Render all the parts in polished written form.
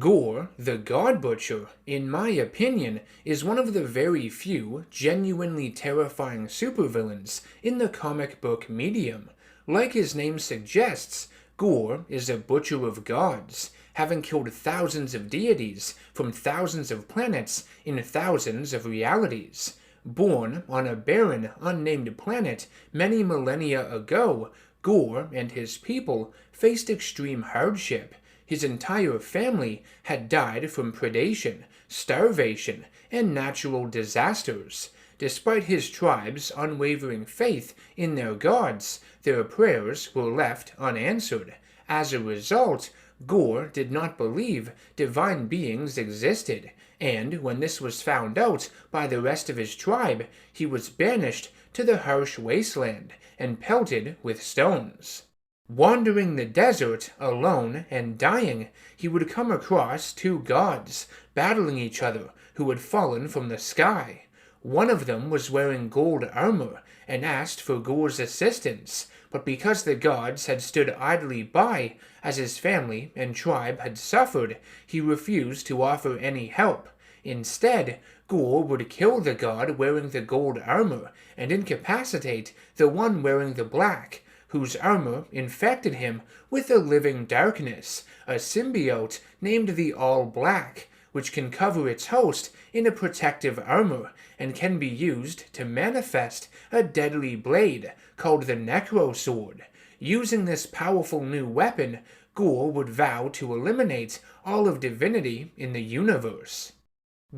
Gorr, the God Butcher, in my opinion, is one of the very few genuinely terrifying supervillains in the comic book medium. Like his name suggests, Gorr is a butcher of gods, having killed thousands of deities from thousands of planets in thousands of realities. Born on a barren, unnamed planet many millennia ago, Gorr and his people faced extreme hardship. His entire family had died from predation, starvation, and natural disasters. Despite his tribe's unwavering faith in their gods, their prayers were left unanswered. As a result, Gorr did not believe divine beings existed, and when this was found out by the rest of his tribe, he was banished to the harsh wasteland and pelted with stones. Wandering the desert, alone and dying, he would come across two gods, battling each other, who had fallen from the sky. One of them was wearing gold armor, and asked for Gorr's assistance, but because the gods had stood idly by, as his family and tribe had suffered, he refused to offer any help. Instead, Gorr would kill the god wearing the gold armor, and incapacitate the one wearing the black, whose armor infected him with a living darkness, a symbiote named the All-Black, which can cover its host in a protective armor, and can be used to manifest a deadly blade called the Necro Sword. Using this powerful new weapon, Gorr would vow to eliminate all of divinity in the universe.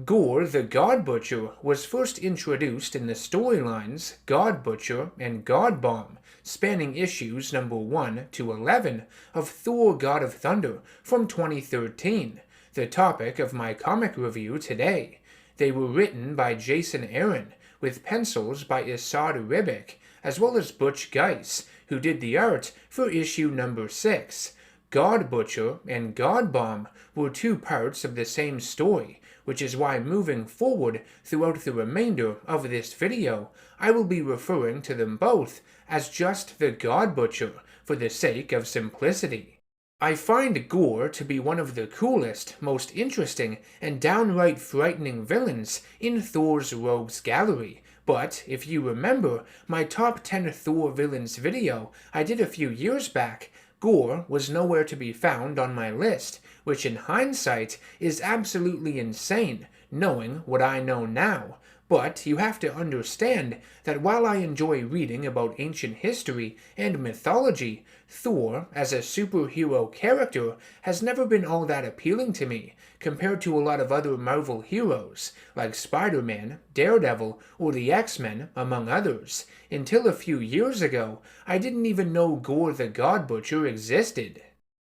Gorr the God Butcher was first introduced in the storylines God Butcher and God Bomb, spanning issues number 1 to 11 of Thor God of Thunder from 2013, the topic of my comic review today. They were written by Jason Aaron, with pencils by Isad Ribic, as well as Butch Geis, who did the art for issue number 6. God Butcher and God Bomb were two parts of the same story, which is why moving forward throughout the remainder of this video, I will be referring to them both as just the God Butcher for the sake of simplicity. I find Gorr to be one of the coolest, most interesting, and downright frightening villains in Thor's Rogues Gallery, but if you remember my top 10 Thor villains video I did a few years back, Gorr was nowhere to be found on my list, which in hindsight is absolutely insane, knowing what I know now. But you have to understand that while I enjoy reading about ancient history and mythology, Thor, as a superhero character, has never been all that appealing to me, compared to a lot of other Marvel heroes, like Spider-Man, Daredevil, or the X-Men, among others. Until a few years ago, I didn't even know Gorr the God Butcher existed.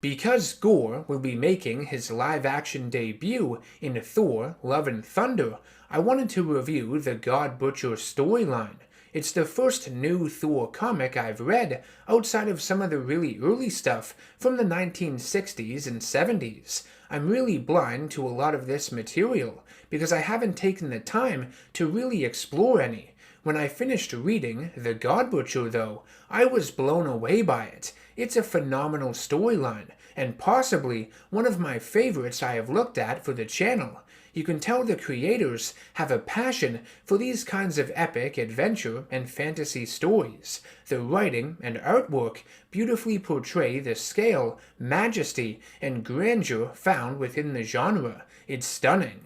Because Gorr will be making his live-action debut in Thor Love and Thunder, I wanted to review the God Butcher storyline. It's the first new Thor comic I've read outside of some of the really early stuff from the 1960s and 70s. I'm really blind to a lot of this material because I haven't taken the time to really explore any. When I finished reading The God Butcher, though, I was blown away by it. It's a phenomenal storyline, and possibly one of my favorites I have looked at for the channel. You can tell the creators have a passion for these kinds of epic adventure and fantasy stories. The writing and artwork beautifully portray the scale, majesty, and grandeur found within the genre. It's stunning.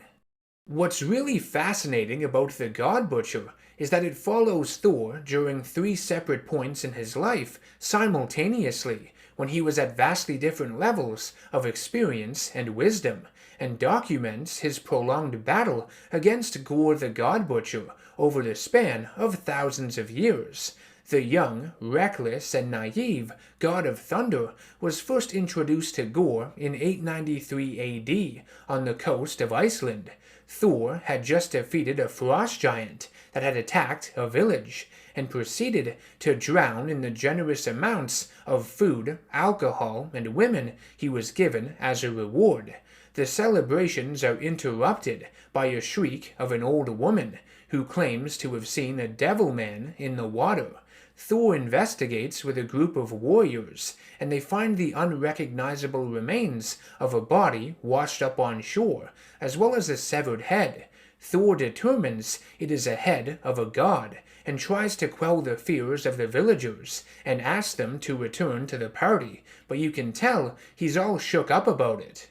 What's really fascinating about The God Butcher is that it follows Thor during 3 separate points in his life simultaneously, when he was at vastly different levels of experience and wisdom, and documents his prolonged battle against Gorr the God Butcher over the span of thousands of years. The young, reckless, and naive God of Thunder was first introduced to Gorr in 893 AD on the coast of Iceland. Thor had just defeated a frost giant that had attacked a village, and proceeded to drown in the generous amounts of food, alcohol, and women he was given as a reward. The celebrations are interrupted by a shriek of an old woman who claims to have seen a devil man in the water. Thor investigates with a group of warriors, and they find the unrecognizable remains of a body washed up on shore, as well as a severed head. Thor determines it is a head of a god, and tries to quell the fears of the villagers, and asks them to return to the party, but you can tell he's all shook up about it.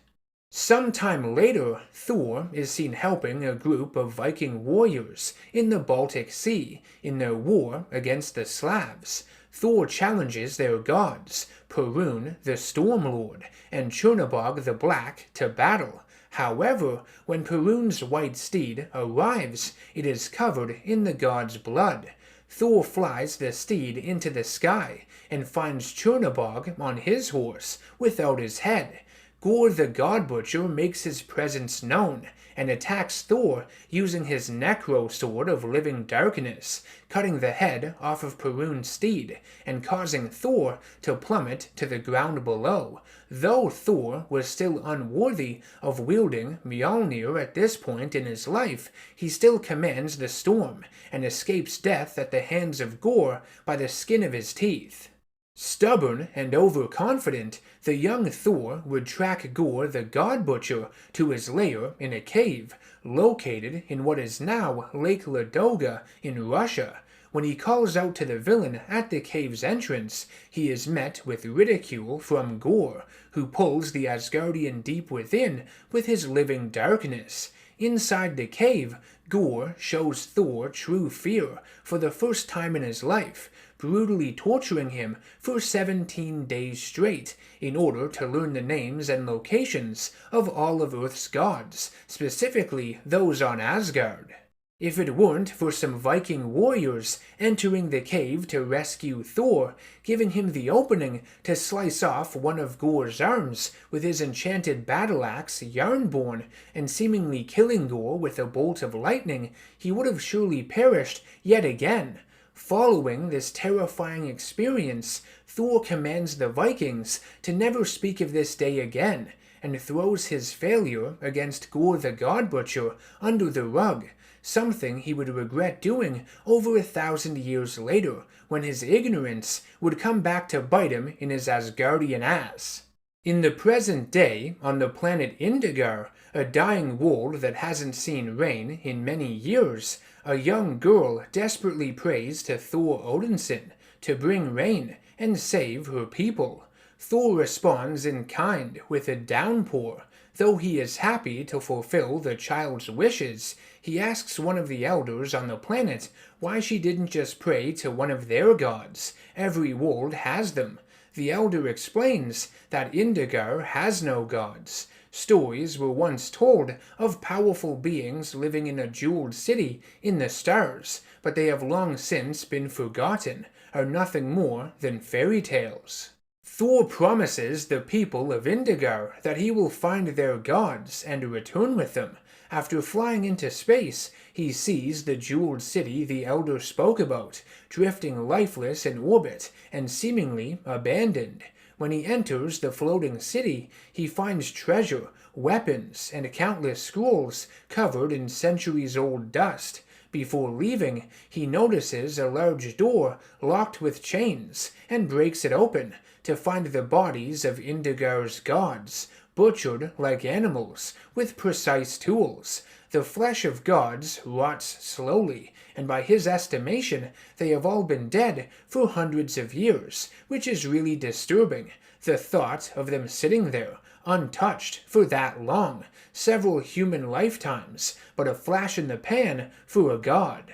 Sometime later, Thor is seen helping a group of Viking warriors in the Baltic Sea in their war against the Slavs. Thor challenges their gods, Perun the Storm Lord and Chernabog the Black, to battle. However, when Perun's white steed arrives, it is covered in the god's blood. Thor flies the steed into the sky and finds Chernabog on his horse without his head. Gorr the God Butcher makes his presence known and attacks Thor using his Necro Sword of Living Darkness, cutting the head off of Perun's steed and causing Thor to plummet to the ground below. Though Thor was still unworthy of wielding Mjolnir at this point in his life, he still commands the storm and escapes death at the hands of Gorr by the skin of his teeth. Stubborn and overconfident, the young Thor would track Gorr the God Butcher to his lair in a cave located in what is now Lake Ladoga in Russia. When he calls out to the villain at the cave's entrance, he is met with ridicule from Gorr, who pulls the Asgardian deep within with his living darkness. Inside the cave, Gorr shows Thor true fear for the first time in his life, brutally torturing him for 17 days straight in order to learn the names and locations of all of Earth's gods, specifically those on Asgard. If it weren't for some Viking warriors entering the cave to rescue Thor, giving him the opening to slice off one of Gorr's arms with his enchanted battle axe Yarnborn, and seemingly killing Gorr with a bolt of lightning, he would have surely perished yet again. Following this terrifying experience, Thor commands the Vikings to never speak of this day again, and throws his failure against Gorr the God Butcher under the rug, something he would regret doing over 1,000 years later, when his ignorance would come back to bite him in his Asgardian ass. In the present day, on the planet Indigar, a dying world that hasn't seen rain in many years, a young girl desperately prays to Thor Odinson to bring rain and save her people. Thor responds in kind with a downpour. Though he is happy to fulfill the child's wishes, he asks one of the elders on the planet why she didn't just pray to one of their gods. Every world has them. The elder explains that Indigar has no gods. Stories were once told of powerful beings living in a jeweled city in the stars, but they have long since been forgotten, are nothing more than fairy tales. Thor promises the people of Indigar that he will find their gods and return with them. After flying into space, he sees the jeweled city the elder spoke about, drifting lifeless in orbit and seemingly abandoned. When he enters the floating city, he finds treasure, weapons, and countless scrolls covered in centuries-old dust. Before leaving, he notices a large door locked with chains and breaks it open to find the bodies of Indigar's gods, butchered like animals with precise tools. The flesh of gods rots slowly, and by his estimation, they have all been dead for hundreds of years, which is really disturbing. The thought of them sitting there, untouched for that long, several human lifetimes, but a flash in the pan for a god.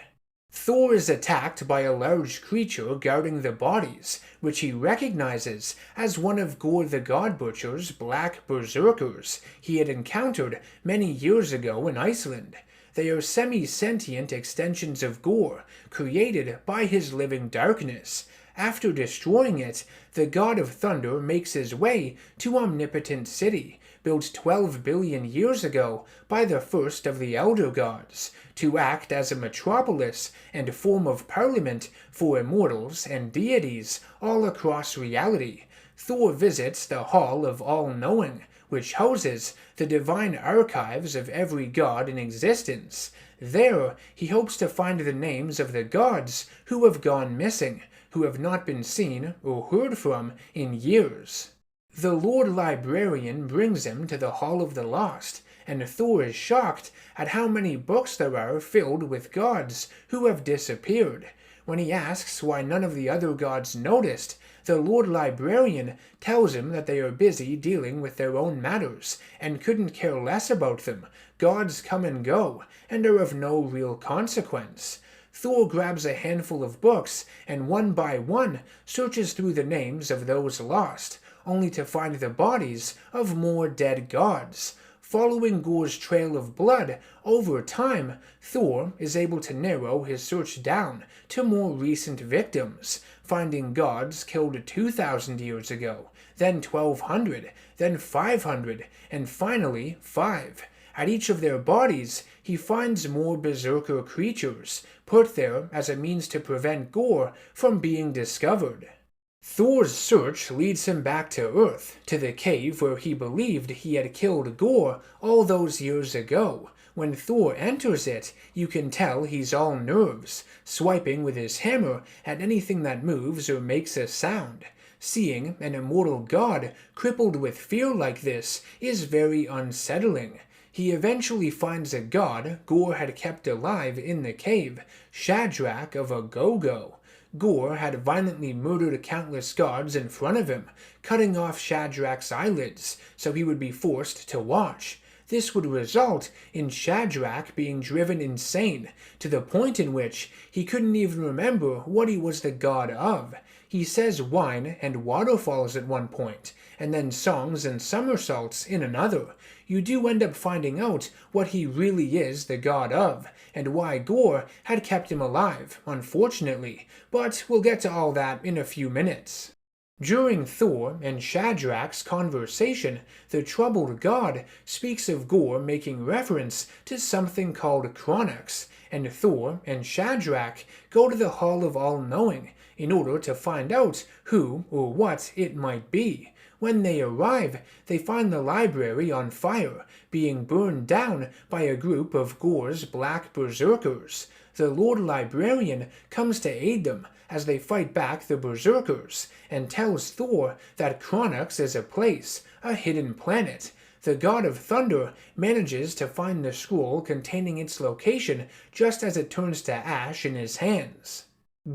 Thor is attacked by a large creature guarding the bodies, which he recognizes as one of Gorr the God Butcher's black berserkers he had encountered many years ago in Iceland. They are semi-sentient extensions of Gorr, created by his living darkness. After destroying it, the God of Thunder makes his way to Omnipotent City, built 12 billion years ago by the first of the Elder Gods, to act as a metropolis and form of parliament for immortals and deities all across reality. Thor visits the Hall of All-Knowing, which houses the divine archives of every god in existence. There, he hopes to find the names of the gods who have gone missing, who have not been seen or heard from in years. The Lord Librarian brings him to the Hall of the Lost, and Thor is shocked at how many books there are filled with gods who have disappeared. When he asks why none of the other gods noticed, the Lord Librarian tells him that they are busy dealing with their own matters and couldn't care less about them. Gods come and go, and are of no real consequence. Thor grabs a handful of books and one by one searches through the names of those lost, only to find the bodies of more dead gods. Following Gorr's trail of blood, over time, Thor is able to narrow his search down to more recent victims, finding gods killed 2,000 years ago, then 1,200, then 500, and finally 5. At each of their bodies, he finds more berserker creatures, put there as a means to prevent Gorr from being discovered. Thor's search leads him back to Earth, to the cave where he believed he had killed Gorr all those years ago. When Thor enters it, you can tell he's all nerves, swiping with his hammer at anything that moves or makes a sound. Seeing an immortal god crippled with fear like this is very unsettling. He eventually finds a god Gorr had kept alive in the cave, Shadrach of a Go-Go. Gorr had violently murdered countless gods in front of him, cutting off Shadrach's eyelids so he would be forced to watch. This would result in Shadrach being driven insane, to the point in which he couldn't even remember what he was the god of. He says wine and waterfalls at one point, and then songs and somersaults in another. You do end up finding out what he really is the god of, and why Gorr had kept him alive, unfortunately, but we'll get to all that in a few minutes. During Thor and Shadrach's conversation, the troubled god speaks of Gorr making reference to something called Chronux, and Thor and Shadrach go to the Hall of All-Knowing in order to find out who or what it might be. When they arrive, they find the library on fire, being burned down by a group of Gorr's black berserkers. The Lord Librarian comes to aid them as they fight back the berserkers, and tells Thor that Chronux is a place, a hidden planet. The god of thunder manages to find the scroll containing its location just as it turns to ash in his hands.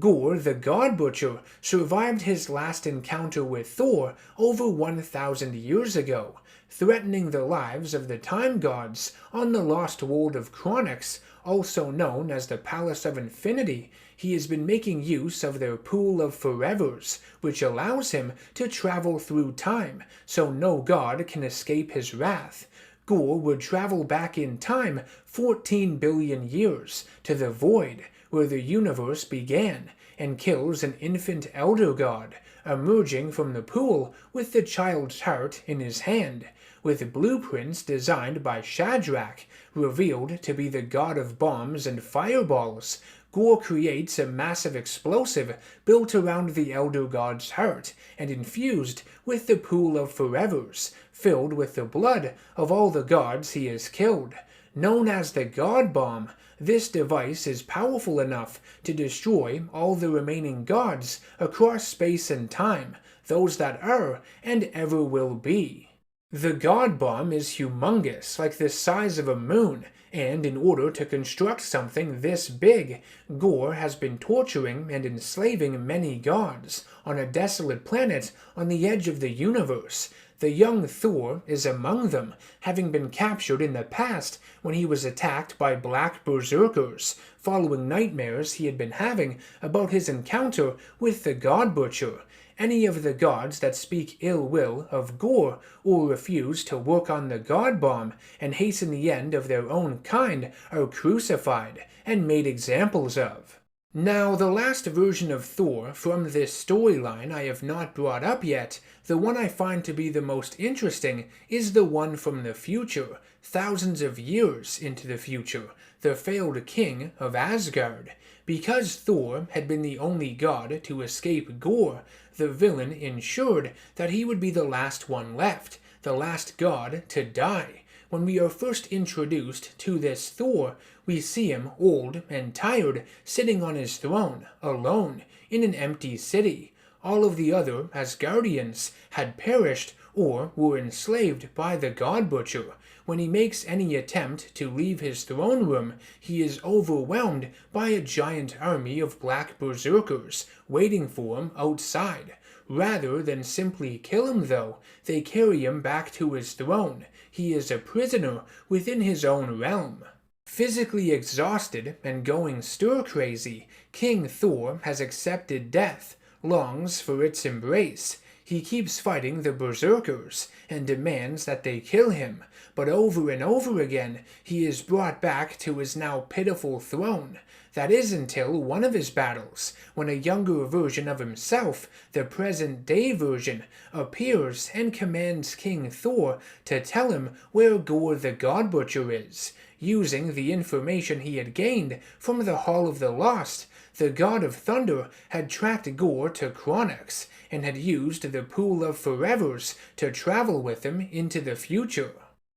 Gorr, the God Butcher, survived his last encounter with Thor over 1,000 years ago, threatening the lives of the time gods on the lost world of Chronux, also known as the Palace of Infinity. He has been making use of their Pool of Forevers, which allows him to travel through time, so no god can escape his wrath. Gorr would travel back in time 14 billion years, to the Void, where the universe began, and kills an infant elder god, emerging from the pool with the child's heart in his hand. With blueprints designed by Shadrach, revealed to be the god of bombs and fireballs, Gorr creates a massive explosive built around the elder god's heart and infused with the Pool of Forevers, filled with the blood of all the gods he has killed. Known as the God Bomb, this device is powerful enough to destroy all the remaining gods across space and time, those that are and ever will be. The God Bomb is humongous, like the size of a moon, and in order to construct something this big, Gorr has been torturing and enslaving many gods on a desolate planet on the edge of the universe. The young Thor is among them, having been captured in the past when he was attacked by black berserkers, following nightmares he had been having about his encounter with the God Butcher. Any of the gods that speak ill will of Gorr or refuse to work on the God Bomb and hasten the end of their own kind are crucified and made examples of. Now, the last version of Thor from this storyline I have not brought up yet, the one I find to be the most interesting, is the one from the future, thousands of years into the future, the failed king of Asgard. Because Thor had been the only god to escape Gorr, the villain ensured that he would be the last one left, the last god to die. when we are first introduced to this Thor, we see him old and tired, sitting on his throne, alone, in an empty city. All of the other Asgardians had perished or were enslaved by the God Butcher. When he makes any attempt to leave his throne room, he is overwhelmed by a giant army of black berserkers waiting for him outside. Rather than simply kill him, though, they carry him back to his throne. He is a prisoner within his own realm. Physically exhausted and going stir-crazy, King Thor has accepted death, longs for its embrace. He keeps fighting the berserkers and demands that they kill him, but over and over again he is brought back to his now pitiful throne. That is until one of his battles, when a younger version of himself, the present-day version, appears and commands King Thor to tell him where Gorr the God Butcher is. Using the information he had gained from the Hall of the Lost, the God of Thunder had tracked Gorr to Chronix and had used the Pool of Forevers to travel with him into the future.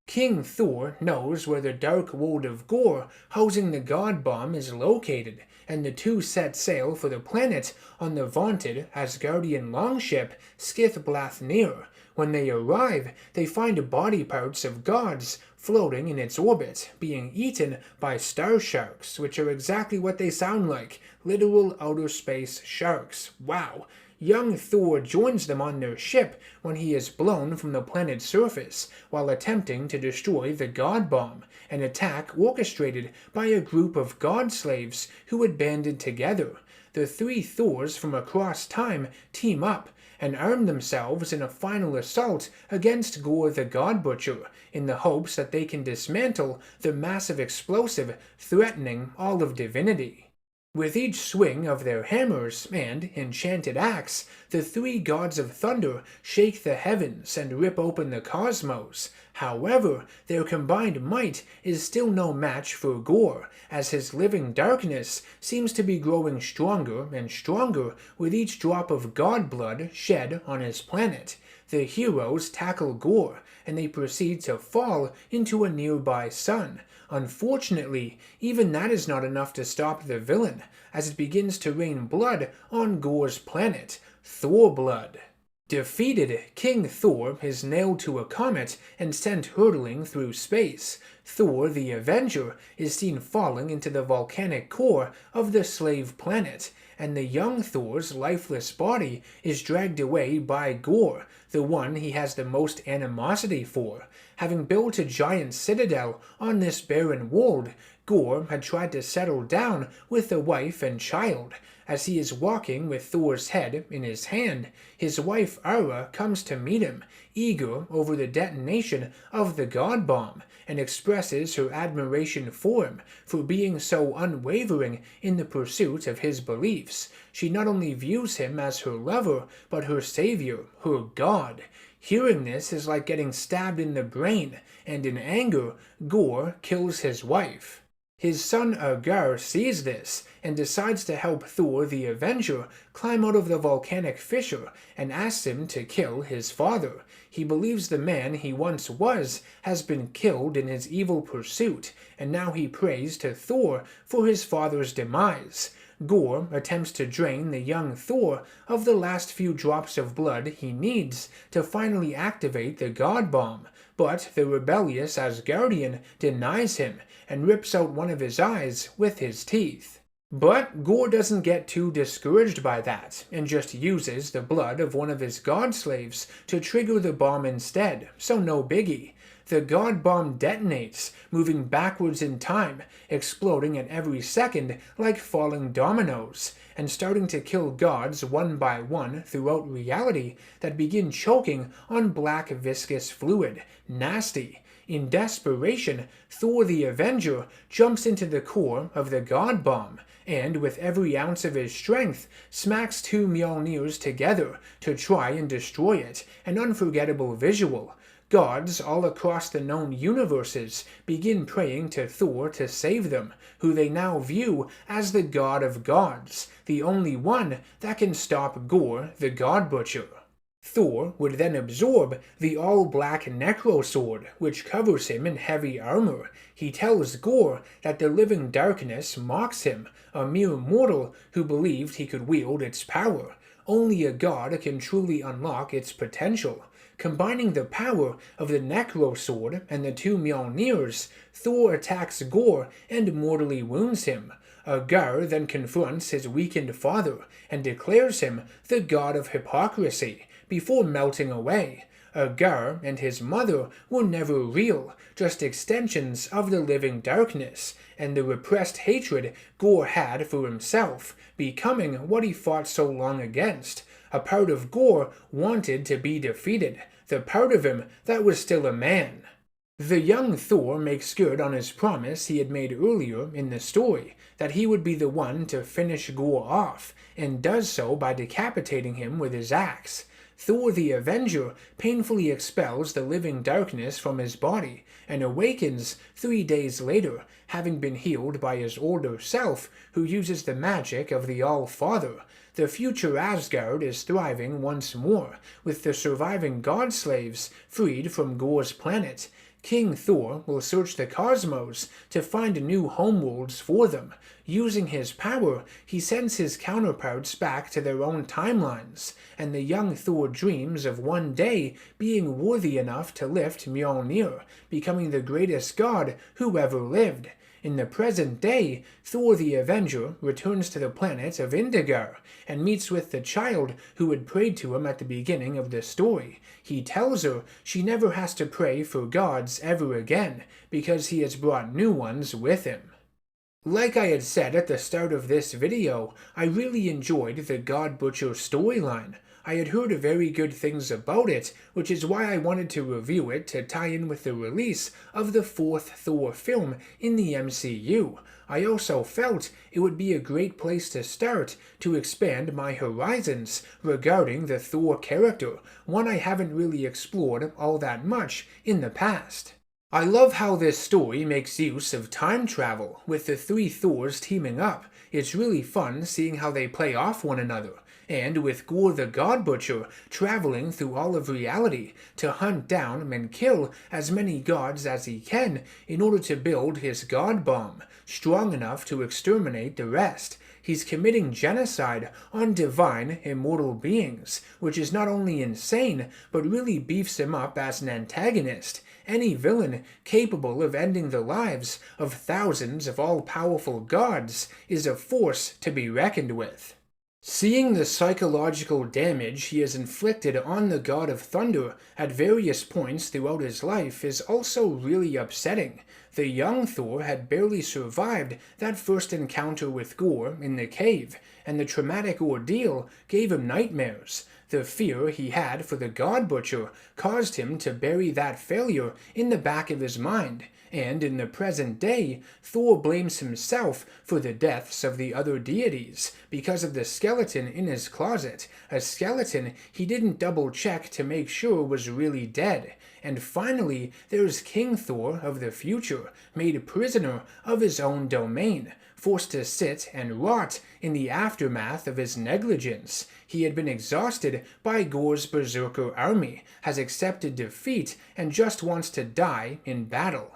King Thor knows where the Dark World of Gorr, housing the God Bomb, is located, and the two set sail for the planet on the vaunted Asgardian longship Skithblathnir. When they arrive, they find body parts of gods floating in its orbit, being eaten by star sharks, which are exactly what they sound like, literal outer space sharks. Wow! Young Thor joins them on their ship when he is blown from the planet's surface while attempting to destroy the God Bomb, an attack orchestrated by a group of god slaves who had banded together. The three Thors from across time team up and arm themselves in a final assault against Gorr the God Butcher, in the hopes that they can dismantle the massive explosive threatening all of divinity. With each swing of their hammers and enchanted axe, the three gods of thunder shake the heavens and rip open the cosmos. However, their combined might is still no match for Gorr, as his living darkness seems to be growing stronger and stronger with each drop of god blood shed on his planet. The heroes tackle Gorr, and they proceed to fall into a nearby sun. Unfortunately, even that is not enough to stop the villain, as it begins to rain blood on Gorr's planet, Thor blood. Defeated, King Thor is nailed to a comet and sent hurtling through space. Thor the Avenger is seen falling into the volcanic core of the slave planet, and the young Thor's lifeless body is dragged away by Gorr, the one he has the most animosity for. Having built a giant citadel on this barren world, Gorr had tried to settle down with a wife and child. As he is walking with Thor's head in his hand, his wife Ara comes to meet him, eager over the detonation of the God Bomb, and expresses her admiration for him for being so unwavering in the pursuit of his beliefs. She not only views him as her lover, but her savior, her god. Hearing this is like getting stabbed in the brain, and in anger, Gorr kills his wife. His son Urgar sees this and decides to help Thor the Avenger climb out of the volcanic fissure and asks him to kill his father. He believes the man he once was has been killed in his evil pursuit, and now he prays to Thor for his father's demise. Gorr attempts to drain the young Thor of the last few drops of blood he needs to finally activate the God Bomb, but the rebellious Asgardian denies him and rips out one of his eyes with his teeth. But Gorr doesn't get too discouraged by that, and just uses the blood of one of his god slaves to trigger the bomb instead, so no biggie. The God Bomb detonates, moving backwards in time, exploding at every second like falling dominoes, and starting to kill gods one by one throughout reality that begin choking on black viscous fluid. Nasty. In desperation, Thor the Avenger jumps into the core of the God Bomb, and with every ounce of his strength, smacks two Mjolnirs together to try and destroy it, an unforgettable visual. Gods all across the known universes begin praying to Thor to save them, who they now view as the god of gods, the only one that can stop Gorr the God Butcher. Thor would then absorb the all-black Necro Sword, which covers him in heavy armor. He tells Gorr that the living darkness mocks him, a mere mortal who believed he could wield its power. Only a god can truly unlock its potential. Combining the power of the Necro Sword and the two Mjolnirs, Thor attacks Gorr and mortally wounds him. Gorr then confronts his weakened father and declares him the god of hypocrisy before melting away. Gorr and his mother were never real, just extensions of the living darkness, and the repressed hatred Gorr had for himself, becoming what he fought so long against. A part of Gorr wanted to be defeated, the part of him that was still a man. The young Thor makes good on his promise he had made earlier in the story, that he would be the one to finish Gorr off, and does so by decapitating him with his axe. Thor the Avenger painfully expels the living darkness from his body, and awakens 3 days later, having been healed by his older self, who uses the magic of the All-Father. The future Asgard is thriving once more, with the surviving god-slaves freed from Gorr's planet. King Thor will search the cosmos to find new homeworlds for them. Using his power, he sends his counterparts back to their own timelines, and the young Thor dreams of one day being worthy enough to lift Mjolnir, becoming the greatest god who ever lived. In the present day, Thor the Avenger returns to the planet of Indigar and meets with the child who had prayed to him at the beginning of the story. He tells her she never has to pray for gods ever again, because he has brought new ones with him. Like I had said at the start of this video, I really enjoyed the God Butcher storyline. I had heard very good things about it, which is why I wanted to review it to tie in with the release of the 4th Thor film in the MCU. I also felt it would be a great place to start to expand my horizons regarding the Thor character, one I haven't really explored all that much in the past. I love how this story makes use of time travel, with the 3 Thors teaming up. It's really fun seeing how they play off one another, and with Gorr the God Butcher traveling through all of reality to hunt down and kill as many gods as he can in order to build his God Bomb, strong enough to exterminate the rest. He's committing genocide on divine, immortal beings, which is not only insane, but really beefs him up as an antagonist. Any villain capable of ending the lives of thousands of all-powerful gods is a force to be reckoned with. Seeing the psychological damage he has inflicted on the God of Thunder at various points throughout his life is also really upsetting. The young Thor had barely survived that first encounter with Gorr in the cave, and the traumatic ordeal gave him nightmares. The fear he had for the God Butcher caused him to bury that failure in the back of his mind, and in the present day, Thor blames himself for the deaths of the other deities because of the skeleton in his closet, a skeleton he didn't double-check to make sure was really dead. And finally, there's King Thor of the future, made prisoner of his own domain, forced to sit and rot in the aftermath of his negligence. He had been exhausted by Gorr's berserker army, has accepted defeat, and just wants to die in battle.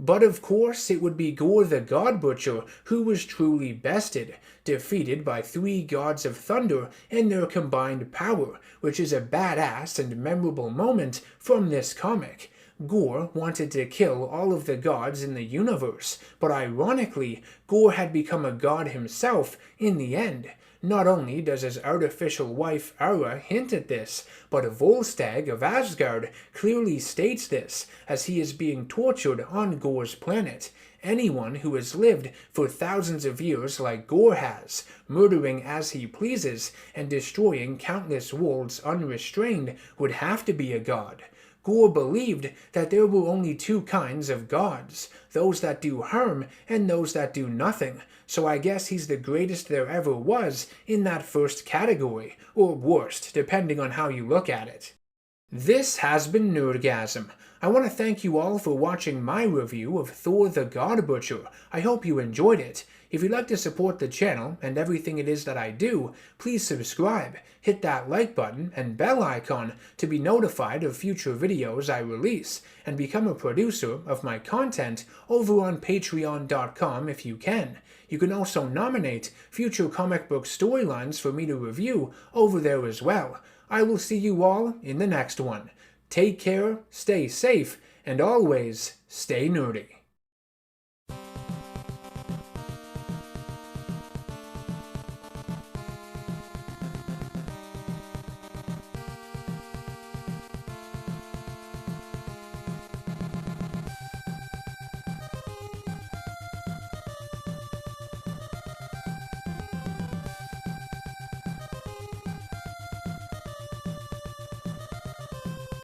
But of course, it would be Gorr the God Butcher who was truly bested, defeated by 3 gods of thunder and their combined power, which is a badass and memorable moment from this comic. Gorr wanted to kill all of the gods in the universe, but ironically, Gorr had become a god himself in the end. Not only does his artificial wife Ara hint at this, but Volstagg of Asgard clearly states this, as he is being tortured on Gorr's planet. Anyone who has lived for thousands of years like Gorr has, murdering as he pleases and destroying countless worlds unrestrained, would have to be a god. Gorr believed that there were only 2 kinds of gods, those that do harm and those that do nothing, so I guess he's the greatest there ever was in that first category, or worst, depending on how you look at it. This has been NerdGasm. I want to thank you all for watching my review of Thor the God Butcher. I hope you enjoyed it. If you'd like to support the channel and everything it is that I do, please subscribe, hit that like button and bell icon to be notified of future videos I release, and become a producer of my content over on patreon.com if you can. You can also nominate future comic book storylines for me to review over there as well. I will see you all in the next one. Take care, stay safe, and always stay nerdy.